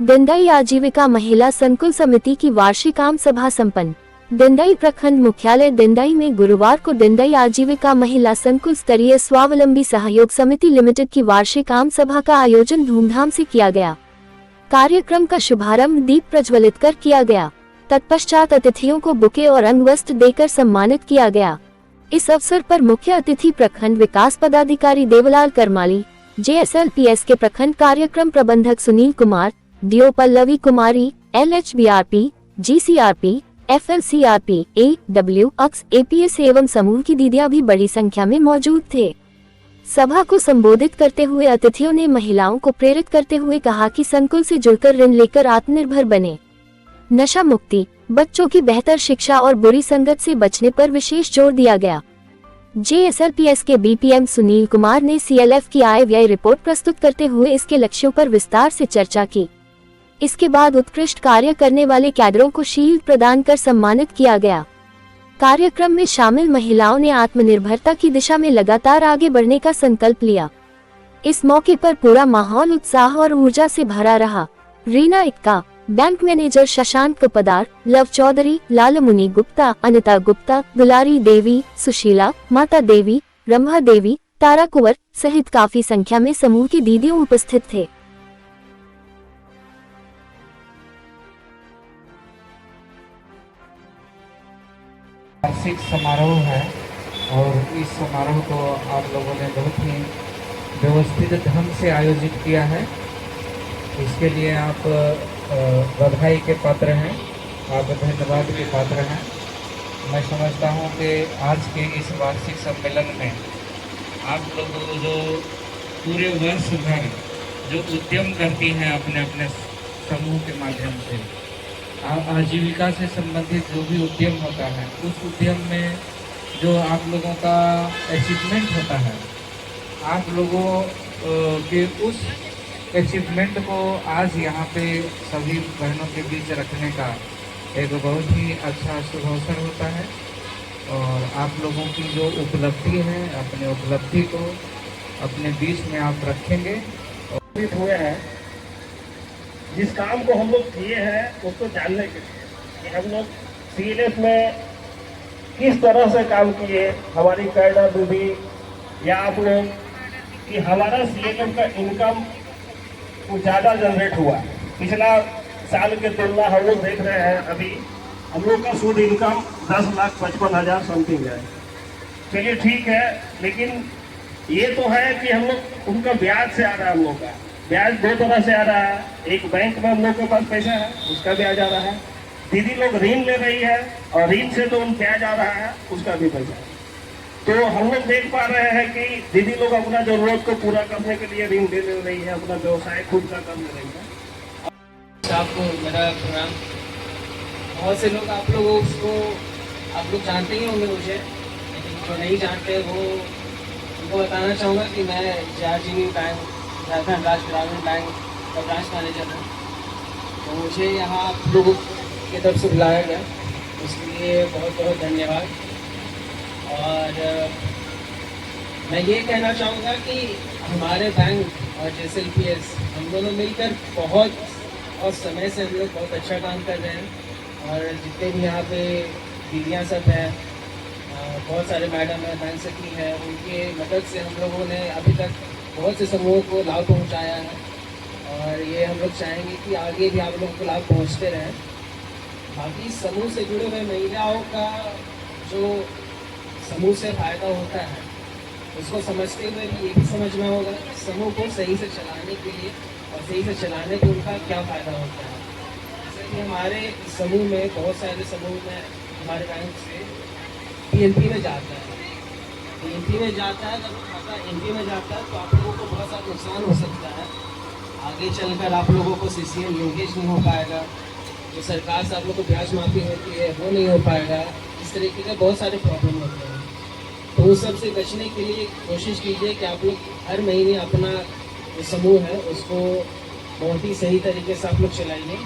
दंदाई आजीविका महिला संकुल समिति की वार्षिक आम सभा संपन्न। दंदाई प्रखंड मुख्यालय दंदाई में गुरुवार को दंदाई आजीविका महिला संकुल स्तरीय स्वावलंबी सहयोग समिति लिमिटेड की वार्षिक आम सभा का आयोजन धूमधाम से किया गया। कार्यक्रम का शुभारंभ दीप प्रज्वलित कर किया गया। तत्पश्चात अतिथियों को बुके और अंग वस्त्र देकर सम्मानित किया गया। इस अवसर पर मुख्य अतिथि प्रखंड विकास पदाधिकारी देवलाल करमाली, JSLPS के प्रखंड कार्यक्रम प्रबंधक Sunil Kumar, DO Pallavi Kumari, LHBRP, GCRP, FLCRP, AW, X, APS एवं समूह की दीदियां भी बड़ी संख्या में मौजूद थे। सभा को संबोधित करते हुए अतिथियों ने महिलाओं को प्रेरित करते हुए कहा कि संकुल से जुड़कर ऋण लेकर आत्मनिर्भर बने। नशा मुक्ति, बच्चों की बेहतर शिक्षा और बुरी संगत से बचने पर विशेष जोर दिया गया। JSLPS के BPM सुनील कुमार ने CLF की आय व्यय रिपोर्ट प्रस्तुत करते हुए इसके लक्ष्यों पर विस्तार से चर्चा की। इसके बाद उत्कृष्ट कार्य करने वाले कैडरों को शील्ड प्रदान कर सम्मानित किया गया। कार्यक्रम में शामिल महिलाओं ने आत्मनिर्भरता की दिशा में लगातार आगे बढ़ने का संकल्प लिया। इस मौके पर पूरा माहौल उत्साह और ऊर्जा से भरा रहा। रीना इक्का, बैंक मैनेजर शशांक कपदार, लव चौधरी, लालमुनि गुप्ता, अनिता गुप्ता, दुलारी देवी, सुशीला, माता देवी, रंभा देवी, तारा कुंवर सहित काफी संख्या में समूह की दीदियों उपस्थित थे। वार्षिक समारोह है और इस समारोह को आप लोगों ने बहुत ही व्यवस्थित ढंग से आयोजित किया है। इसके लिए आप बधाई के पात्र हैं, आप धन्यवाद के पात्र हैं। मैं समझता हूं कि आज के इस वार्षिक सम्मेलन में आप लोग जो पूरे वर्ष भर जो उद्यम करती हैं अपने अपने समूह के माध्यम से, आजीविका से संबंधित जो भी उद्यम होता है, उस उद्यम में जो आप लोगों का अचीवमेंट होता है, आप लोगों के उस अचीवमेंट को आज यहाँ पे सभी बहनों के बीच रखने का एक बहुत ही अच्छा शुभ अवसर होता है। और आप लोगों की जो उपलब्धि है, अपने उपलब्धि को अपने बीच में आप रखेंगे। और हुए हैं जिस काम को हम लोग किए हैं उसको जानने के लिए कि हम लोग CLF में किस तरह से काम किए, हमारी कैडर दीदी या आप लोग, कि हमारा CLF का इनकम कुछ ज़्यादा जनरेट हुआ। पिछला साल के तुलना हम लोग देख रहे हैं, अभी हम लोग का शुद्ध इनकम 10,55,000 समथिंग है। चलिए ठीक है, लेकिन ये तो है कि हम लोग उनका ब्याज से आ रहा है। हम लोग का ब्याज दो तरह से आ रहा है। एक बैंक में हम लोग के पास पैसा है, उसका ब्याज आ रहा है। दीदी लोग ऋण ले रही है और ऋण से तो उन ब्याज आ रहा है, उसका भी पैसा है। तो हम लोग देख पा रहे हैं कि दीदी लोग अपना जरूरत को पूरा करने के लिए ऋण ले रही है, अपना व्यवसाय खुद का कर ले रही है। आपको मेरा प्रोग्राम बहुत से लोग आप लोग जानते ही होंगे मुझे, लेकिन जो नहीं जानते वो उनको बताना चाहूँगा कि मैं JRGB बैंक, झारखंड राज्य ग्रामीण बैंक का ब्रांच मैनेजर हूँ। तो मुझे यहाँ आप लोगों की तरफ से बुलाया गया, उसके लिए बहुत बहुत धन्यवाद। और मैं ये कहना चाहूँगा कि हमारे बैंक और JSLPS हम दोनों मिलकर बहुत समय से हम लोग बहुत अच्छा काम कर रहे हैं। और जितने भी यहाँ पे दीदियाँ सब हैं, बहुत सारे मैडम हैं, बैंक सेक्रेटरी हैं, उनके मदद से हम लोगों ने अभी तक बहुत से समूहों को लाभ पहुंचाया है। और ये हम लोग चाहेंगे कि आगे भी आप लोगों को लाभ पहुंचते रहें। बाकी समूह से जुड़े हुए महिलाओं का जो समूह से फ़ायदा होता है, उसको समझते हुए भी ये भी समझना होगा समूह को सही से चलाने के लिए और सही से चलाने पे उनका क्या फ़ायदा होता है। जैसे कि हमारे समूह में, बहुत सारे समूह में हमारे बैंक से PNP में जाता है, PNP में जाता है। जब खाता MP में जाता है तो आप लोगों को बहुत सारा नुकसान हो सकता है। आगे चलकर आप लोगों को CCL लिंकेज नहीं हो पाएगा, जो सरकार से आप लोग को ब्याज माफ़ी होती है वो नहीं हो पाएगा। इस तरीके के बहुत सारे प्रॉब्लम होते हैं। तो उस सब से बचने के लिए कोशिश कीजिए कि आप लोग हर महीने अपना जो समूह है उसको बहुत ही सही तरीके से आप लोग चलाइए।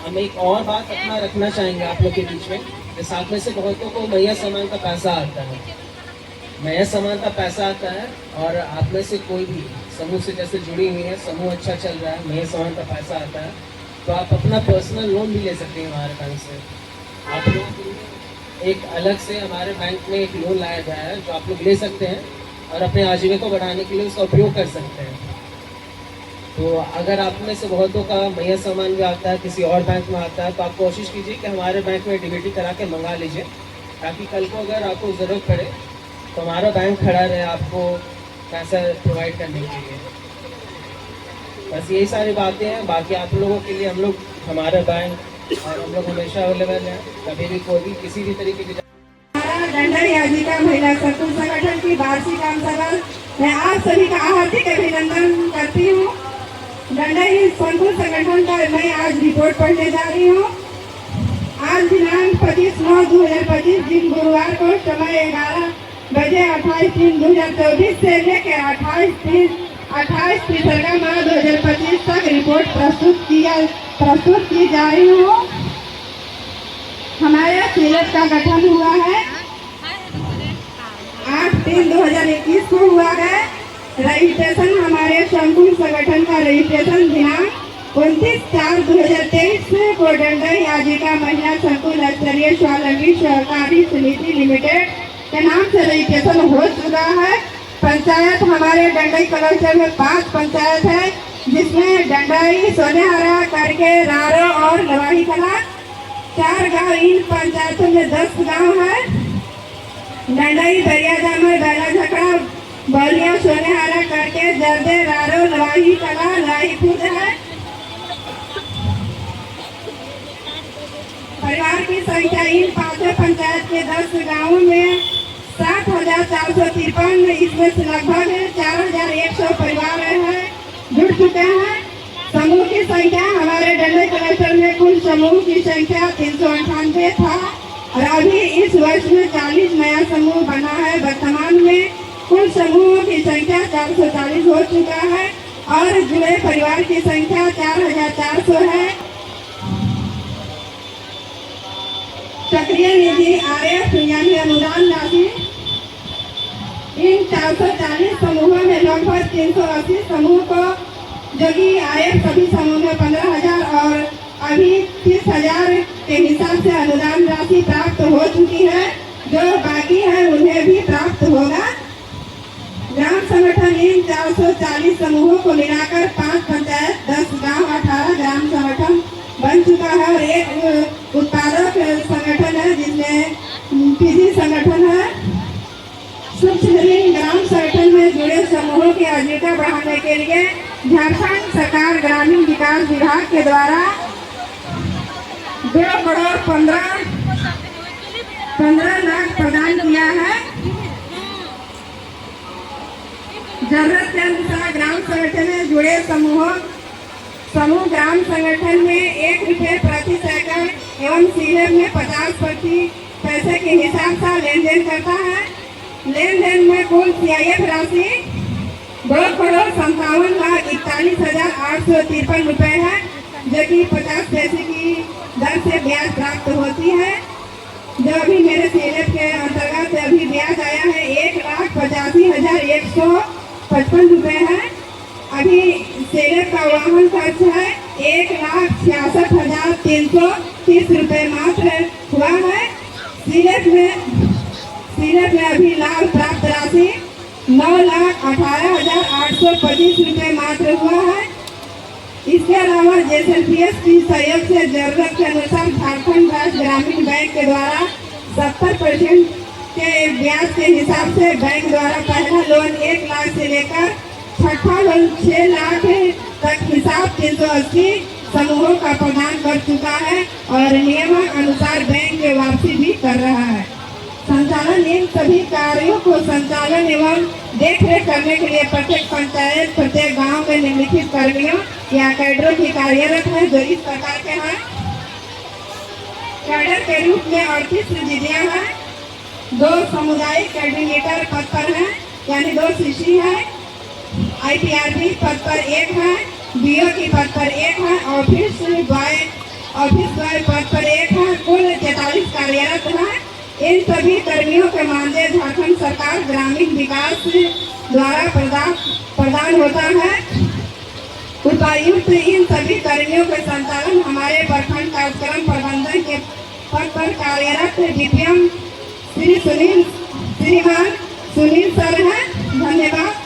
हम एक और बात अपना रखना चाहेंगे आप लोग के बीच में, साथ में से बहुतों को मैया सामान का पैसा आता है, मैया सामान का पैसा आता है और आप में से कोई भी समूह से जैसे जुड़ी हुई हैं, समूह अच्छा चल रहा है, नए सामान का पैसा आता है, तो आप अपना पर्सनल लोन भी ले सकते हैं हमारे बैंक से। आप लोग एक अलग से हमारे बैंक में एक लोन लाया गया है जो आप लोग ले सकते हैं और अपने आजीविका को बढ़ाने के लिए उसका उपयोग कर सकते हैं। तो अगर आप में से बहुतों का मैया सामान भी आता है, किसी और बैंक में आता है, तो आप कोशिश कीजिए कि हमारे बैंक में डीबीटी करा के मंगा लीजिए, ताकि कल को अगर आपको ज़रूरत पड़े तो हमारा बैंक खड़ा रहे आपको पैसा प्रोवाइड करने के लिए। बस यही सारी बातें हैं। बाकी आप लोगों के लिए हम लोग, हमारा बैंक और हम लोग हमेशा अवेलेबल हैं, कभी भी कोई भी किसी भी तरीके की दंडई आजीविका महिला संकुल संगठन की वार्षिक आम सभा मैं आप सभी का हार्दिक अभिनंदन करती हूँ। दंडई संकुल संगठन का मैं आज रिपोर्ट पढ़ने जा रही हूँ। आज दिनांक 25/9/2025 दिन गुरुवार को समय 11 बजे 28/3/2024 से लेकर 28 माह 2025 तक रिपोर्ट प्रस्तुत की जा रही हूँ। हमारे सीलेट का गठन हुआ है 8/3/2021 को हुआ है। रजिस्ट्रेशन हमारे संकुल संगठन का रजिस्ट्रेशन दिनांक 29/4/2023 को दंडई आजीविका महिला संकुल स्तरीय स्वावलंबी सहकारी समिति लिमिटेड के नाम से रजिस्ट्रेशन हो चुका है। पंचायत हमारे दंडई कलेक्टर में 5 पंचायत है, जिसमें दंडई, सोनेहारा, करके, रारो और लवाही कला 4 गाँव। इन पंचायतों में 10 गाँव है। दंडई, दरिया जामर, बैला झकड़ा, बलिया, सोनेहारा, करके, जर्दे, रारो, लवाही कला, लाहीपुर है। परिवार की संख्या इन 5 पंचायत के 10 गाँवों में 7,453, इसमें से लगभग 4,100 परिवार है जुड़ चुके हैं। समूह की संख्या हमारे दंडई कलेक्टर में कुल समूह की संख्या 398 था और अभी इस वर्ष में 40 नया समूह बना है। वर्तमान में कुल समूह की संख्या 440 हो चुका है और जुड़े परिवार की संख्या 4,400 है। सक्रिय निधि RF यानी अनुदान राशि इन 440 समूहों में लगभग 380 समूह को, जो कि RF सभी समूह में 15,000 और अभी 30,000 के हिसाब से अनुदान राशि प्राप्त हो चुकी है। जो बाकी है उन्हें भी प्राप्त होगा। ग्राम संगठन इन 440 समूहों को मिलाकर 5 पंचायत, 10 गांव, 18 ग्राम संगठन बन चुका है और एक उत्पादक संगठन है जिसमें PG संगठन है। सूक्ष्म ऋण ग्राम संगठन में जुड़े समूहों की आजीविका बढ़ाने के लिए झारखंड सरकार ग्रामीण विकास विभाग के द्वारा 2 करोड़ 15 लाख प्रदान किया है। जरूरत के अनुसार ग्राम संगठन में जुड़े समूह ग्राम संगठन में 1 रुपये प्रति सेकंड एवं सीधे में 50 पैसे के हिसाब से लेन देन करता है। लेन देन में कुल CIF राशि 2,57,41,853 रुपये है, जो कि 50 पैसे की दर से ब्याज प्राप्त होती है। जो अभी मेरे CIF के अंतर्गत अभी ब्याज आया है 1,85,155 रुपये है। अभी CIF का वाहन खर्च है 1,66,330 रुपये मात्र हुआ है। CIF में अभी लाभ प्राप्त राशि 9,18,825 रुपये मात्र हुआ है। इसके अलावा JSLPS की सहयोग से जरूरत के अनुसार झारखंड राज्य ग्रामीण बैंक के द्वारा 70% के ब्याज के हिसाब से बैंक द्वारा पहला लोन 1 लाख से लेकर छठा लोन 6 लाख तक हिसाब 380 समूहों का प्रदान कर चुका है और नियम अनुसार बैंक में वापसी भी कर रहा है। संचालन इन सभी कार्यों को संचालन एवं देखरेख करने के लिए प्रत्येक पंचायत, प्रत्येक गांव में निम्नलिखित कर्मियों या कैडरों की कार्यरत है, जो इस प्रकार के हैं। कैडर के रूप में 38 दीदियां हैं, 2 सामुदायिक कोऑर्डिनेटर पद पर हैं, यानी 2 शिशी हैं। IPRB पद पर 1 है, BO की पद पर 1 है, ऑफिस बॉय पद पर 1 है। कुल 43 कार्यरत हैं। इन सभी कर्मियों के मानदेय झारखंड सरकार ग्रामीण विकास द्वारा प्रदान होता है। उपायुक्त इन सभी कर्मियों के संचालन हमारे प्रखंड कार्यक्रम प्रबंधन के पद पर कार्यरत डीपीएम श्रीमान सुनील सर हैं। धन्यवाद।